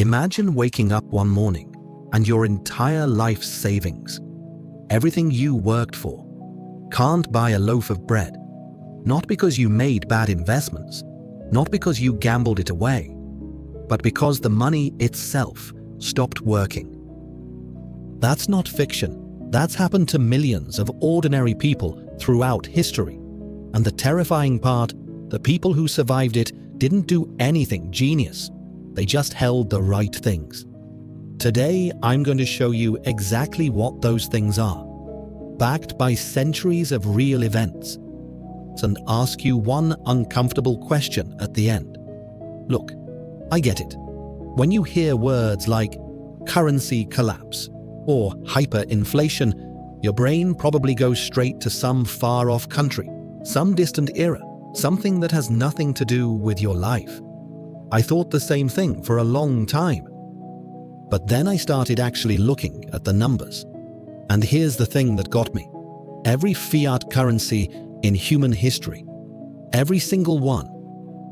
Imagine waking up one morning and your entire life's savings, everything you worked for, can't buy a loaf of bread. Not because you made bad investments, not because you gambled it away, but because the money itself stopped working. That's not fiction. That's happened to millions of ordinary people throughout history. And the terrifying part, the people who survived it didn't do anything genius. They just held the right things. Today, I'm going to show you exactly what those things are, backed by centuries of real events, and ask you one uncomfortable question at the end. Look, I get it. When you hear words like currency collapse or hyperinflation, your brain probably goes straight to some far-off country, some distant era, something that has nothing to do with your life. I thought the same thing for a long time. But then I started actually looking at the numbers. And here's the thing that got me. Every fiat currency in human history, every single one,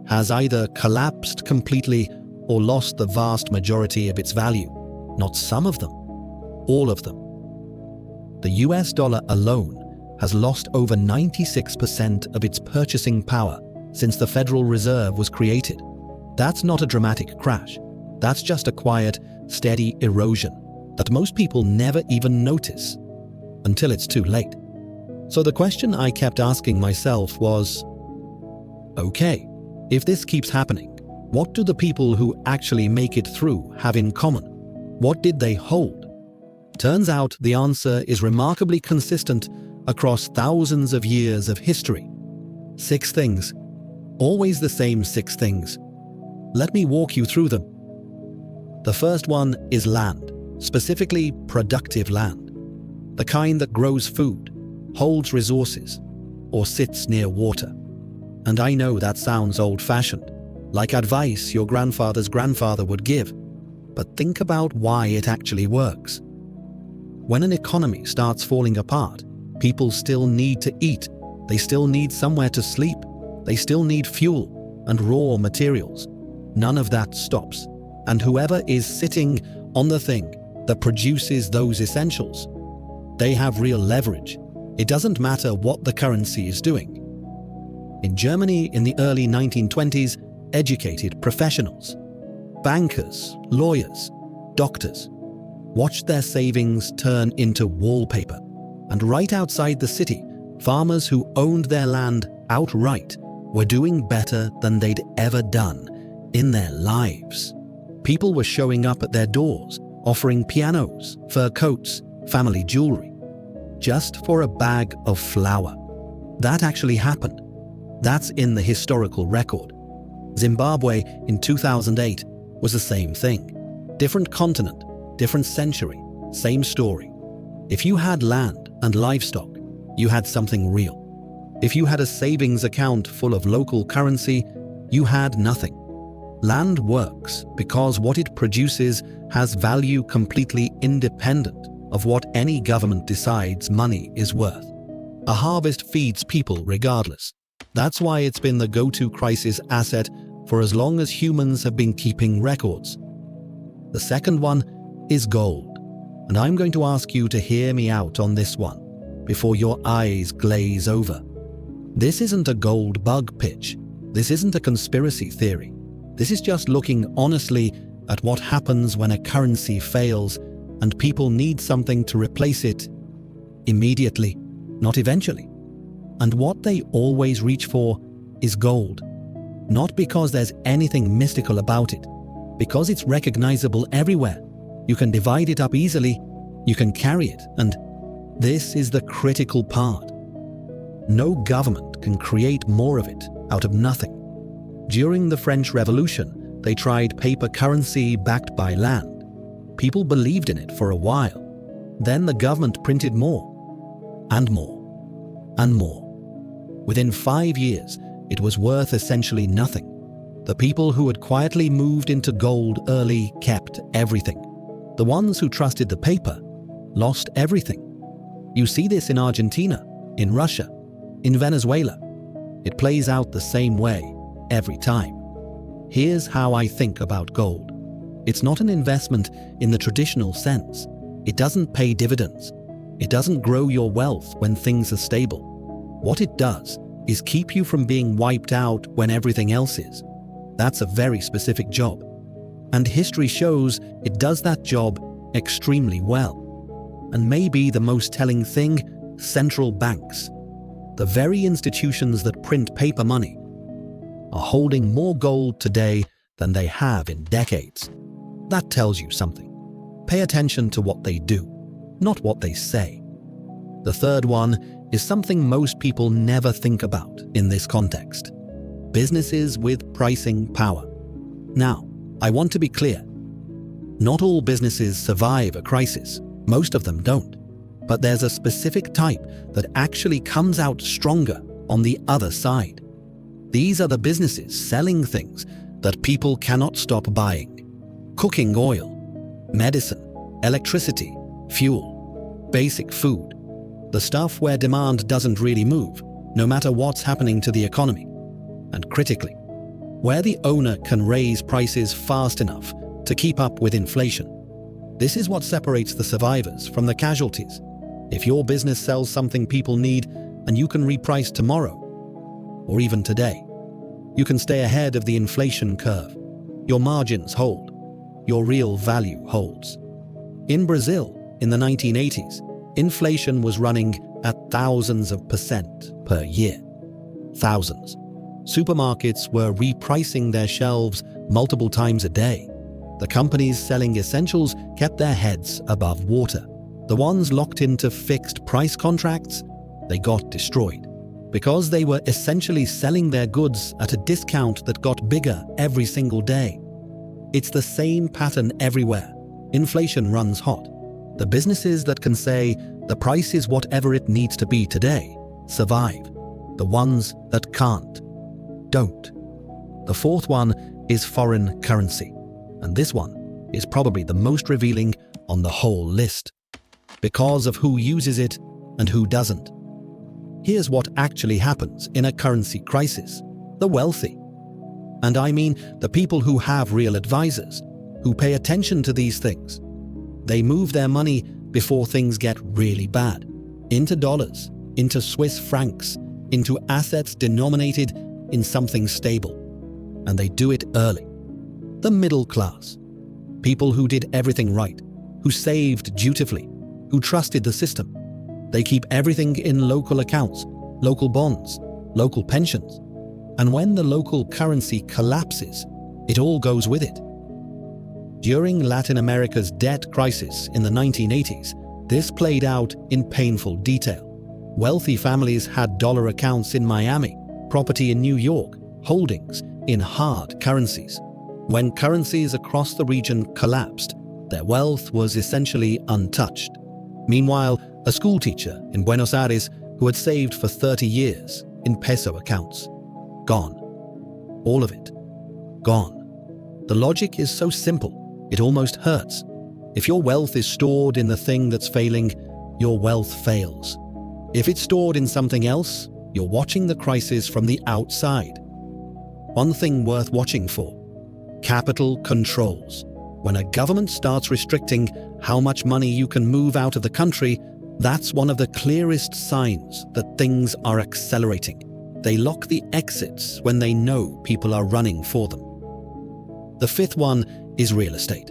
has either collapsed completely or lost the vast majority of its value. Not some of them, all of them. The US dollar alone has lost over 96% of its purchasing power since the Federal Reserve was created. That's not a dramatic crash. That's just a quiet, steady erosion that most people never even notice until it's too late. So the question I kept asking myself was, okay, if this keeps happening, what do the people who actually make it through have in common? What did they hold? Turns out the answer is remarkably consistent across thousands of years of history. 6 things. Always the same 6 things. Let me walk you through them. The first one is land, specifically productive land. The kind that grows food, holds resources, or sits near water. And I know that sounds old-fashioned, like advice your grandfather's grandfather would give, but think about why it actually works. When an economy starts falling apart, people still need to eat, they still need somewhere to sleep, they still need fuel and raw materials. None of that stops, and whoever is sitting on the thing that produces those essentials, they have real leverage. It doesn't matter what the currency is doing. In Germany in the early 1920s, educated professionals, bankers, lawyers, doctors, watched their savings turn into wallpaper. And right outside the city, farmers who owned their land outright were doing better than they'd ever done in their lives. People were showing up at their doors, offering pianos, fur coats, family jewelry, just for a bag of flour. That actually happened. That's in the historical record. Zimbabwe in 2008 was the same thing. Different continent, different century, same story. If you had land and livestock, you had something real. If you had a savings account full of local currency, you had nothing. Land works because what it produces has value completely independent of what any government decides money is worth. A harvest feeds people regardless. That's why it's been the go-to crisis asset for as long as humans have been keeping records. The second one is gold, and I'm going to ask you to hear me out on this one before your eyes glaze over. This isn't a gold bug pitch. This isn't a conspiracy theory. This is just looking honestly at what happens when a currency fails and people need something to replace it immediately, not eventually. And what they always reach for is gold. Not because there's anything mystical about it, because it's recognizable everywhere. You can divide it up easily, you can carry it, and this is the critical part. No government can create more of it out of nothing. During the French Revolution, they tried paper currency backed by land. People believed in it for a while. Then the government printed more, and more, and more. Within 5 years, it was worth essentially nothing. The people who had quietly moved into gold early kept everything. The ones who trusted the paper lost everything. You see this in Argentina, in Russia, in Venezuela. It plays out the same way every time. Here's how I think about gold. It's not an investment in the traditional sense. It doesn't pay dividends. It doesn't grow your wealth when things are stable. What it does is keep you from being wiped out when everything else is. That's a very specific job. And history shows it does that job extremely well. And maybe the most telling thing, central banks, the very institutions that print paper money, are holding more gold today than they have in decades. That tells you something. Pay attention to what they do, not what they say. The third one is something most people never think about in this context: businesses with pricing power. Now, I want to be clear. Not all businesses survive a crisis. Most of them don't. But there's a specific type that actually comes out stronger on the other side. These are the businesses selling things that people cannot stop buying: cooking oil, medicine, electricity, fuel, basic food. The stuff where demand doesn't really move, no matter what's happening to the economy. And critically, where the owner can raise prices fast enough to keep up with inflation. This is what separates the survivors from the casualties. If your business sells something people need and you can reprice tomorrow, or even today, you can stay ahead of the inflation curve. Your margins hold. Your real value holds. In Brazil, in the 1980s, inflation was running at thousands of percent per year. Thousands. Supermarkets were repricing their shelves multiple times a day. The companies selling essentials kept their heads above water. The ones locked into fixed price contracts, they got destroyed because they were essentially selling their goods at a discount that got bigger every single day. It's the same pattern everywhere. Inflation runs hot. The businesses that can say the price is whatever it needs to be today survive. The ones that can't, don't. The fourth one is foreign currency. And this one is probably the most revealing on the whole list, because of who uses it and who doesn't. Here's what actually happens in a currency crisis: the wealthy. And I mean the people who have real advisors, who pay attention to these things. They move their money before things get really bad, into dollars, into Swiss francs, into assets denominated in something stable. And they do it early. The middle class. People who did everything right, who saved dutifully, who trusted the system. They keep everything in local accounts, local bonds, local pensions. And when the local currency collapses, it all goes with it. During Latin America's debt crisis in the 1980s, this played out in painful detail. Wealthy families had dollar accounts in Miami, property in New York, holdings in hard currencies. When currencies across the region collapsed, their wealth was essentially untouched. Meanwhile, a schoolteacher in Buenos Aires who had saved for 30 years in peso accounts, gone. All of it, gone. The logic is so simple, it almost hurts. If your wealth is stored in the thing that's failing, your wealth fails. If it's stored in something else, you're watching the crisis from the outside. One thing worth watching for: capital controls. When a government starts restricting how much money you can move out of the country, that's one of the clearest signs that things are accelerating. They lock the exits when they know people are running for them. The fifth one is real estate,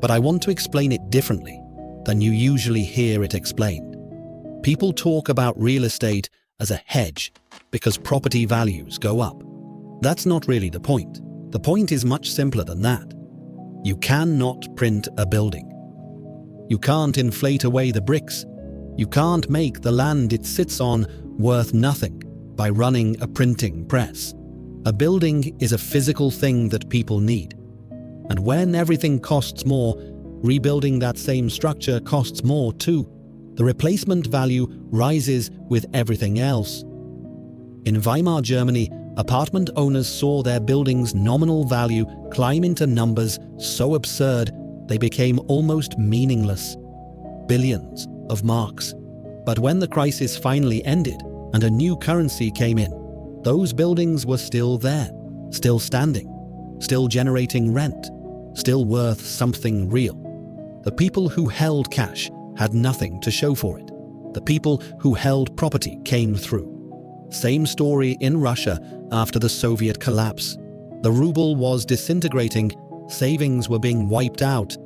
but I want to explain it differently than you usually hear it explained. People talk about real estate as a hedge because property values go up. That's not really the point. The point is much simpler than that. You cannot print a building. You can't inflate away the bricks. You can't make the land it sits on worth nothing by running a printing press. A building is a physical thing that people need. And when everything costs more, rebuilding that same structure costs more too. The replacement value rises with everything else. In Weimar, Germany, apartment owners saw their buildings' nominal value climb into numbers so absurd they became almost meaningless. Billions of marks. But when the crisis finally ended and a new currency came in, those buildings were still there, still standing, still generating rent. still worth something real. The people who held cash had nothing to show for it. The people who held property came through. Same story in Russia after the Soviet collapse. The ruble was disintegrating, savings were being wiped out,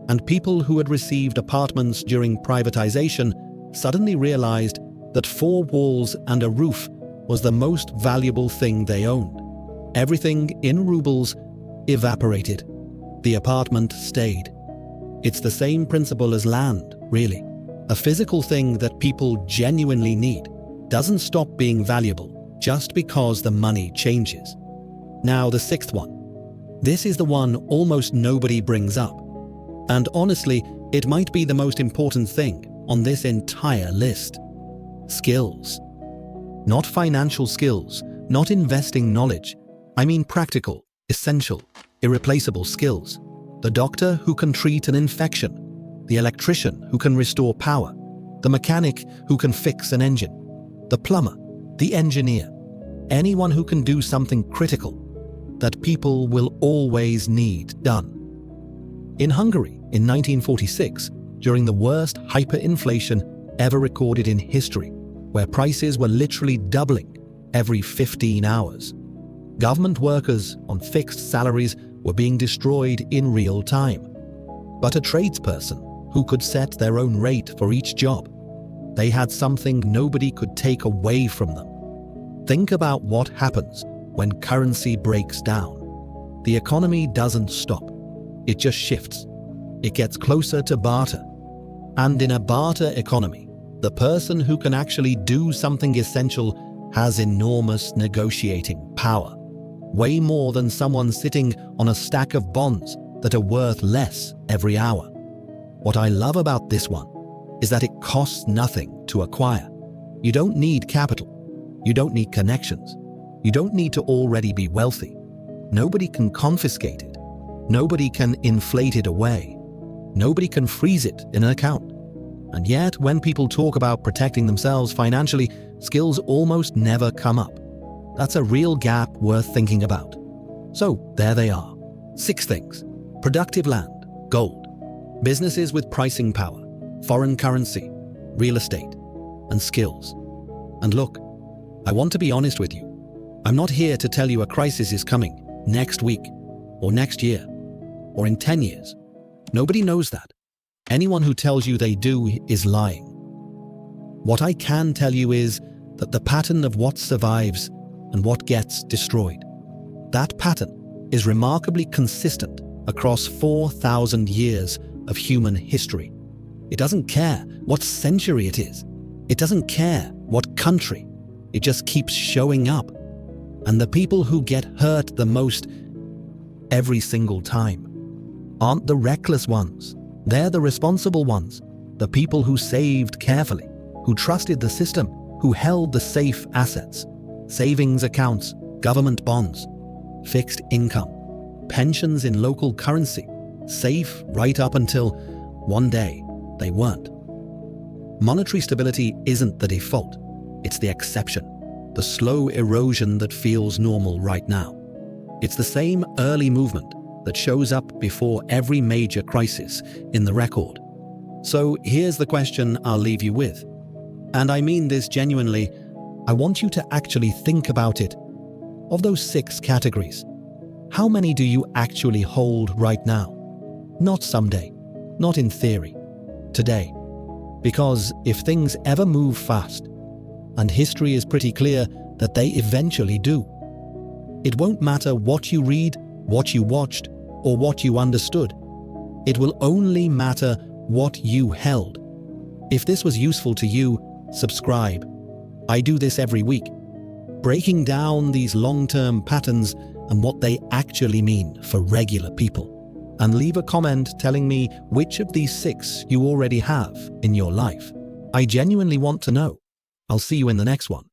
and people who had received apartments during privatization suddenly realized that 4 walls and a roof was the most valuable thing they owned. Everything in rubles evaporated. The apartment stayed. It's the same principle as land, really. A physical thing that people genuinely need doesn't stop being valuable just because the money changes. Now, the 6th one. This is the one almost nobody brings up. And honestly, it might be the most important thing on this entire list. Skills. Not financial skills, not investing knowledge. I mean practical, essential, irreplaceable skills. The doctor who can treat an infection, the electrician who can restore power, the mechanic who can fix an engine, the plumber, the engineer, anyone who can do something critical that people will always need done. In Hungary, in 1946, during the worst hyperinflation ever recorded in history, where prices were literally doubling every 15 hours, government workers on fixed salaries were being destroyed in real time. But a tradesperson who could set their own rate for each job, they had something nobody could take away from them. Think about what happens when currency breaks down. The economy doesn't stop. It just shifts. It gets closer to barter. And in a barter economy, the person who can actually do something essential has enormous negotiating power. Way more than someone sitting on a stack of bonds that are worth less every hour. What I love about this one is that it costs nothing to acquire. You don't need capital. You don't need connections. You don't need to already be wealthy. Nobody can confiscate it. Nobody can inflate it away. Nobody can freeze it in an account. And yet, when people talk about protecting themselves financially, skills almost never come up. That's a real gap worth thinking about. So, there they are. 6 things. Productive land, gold. Businesses with pricing power, foreign currency, real estate, and skills. And look, I want to be honest with you. I'm not here to tell you a crisis is coming next week, or next year, or in 10 years. Nobody knows that. Anyone who tells you they do is lying. What I can tell you is that the pattern of what survives and what gets destroyed, that pattern is remarkably consistent across 4,000 years of human history. It doesn't care what century it is. It doesn't care what country. It just keeps showing up. And the people who get hurt the most every single time aren't the reckless ones. They're the responsible ones. The people who saved carefully, who trusted the system, who held the safe assets, savings accounts, government bonds, fixed income, pensions in local currency, safe right up until one day they weren't. Monetary stability isn't the default. It's the exception, the slow erosion that feels normal right now. It's the same early movement that shows up before every major crisis in the record. So here's the question I'll leave you with. And I mean this genuinely. I want you to actually think about it. Of those 6 categories, how many do you actually hold right now? Not someday, not in theory, today. Because if things ever move fast, and history is pretty clear that they eventually do, it won't matter what you read, what you watched, or what you understood. It will only matter what you held. If this was useful to you, subscribe. I do this every week, breaking down these long-term patterns and what they actually mean for regular people. And leave a comment telling me which of these 6 you already have in your life. I genuinely want to know. I'll see you in the next one.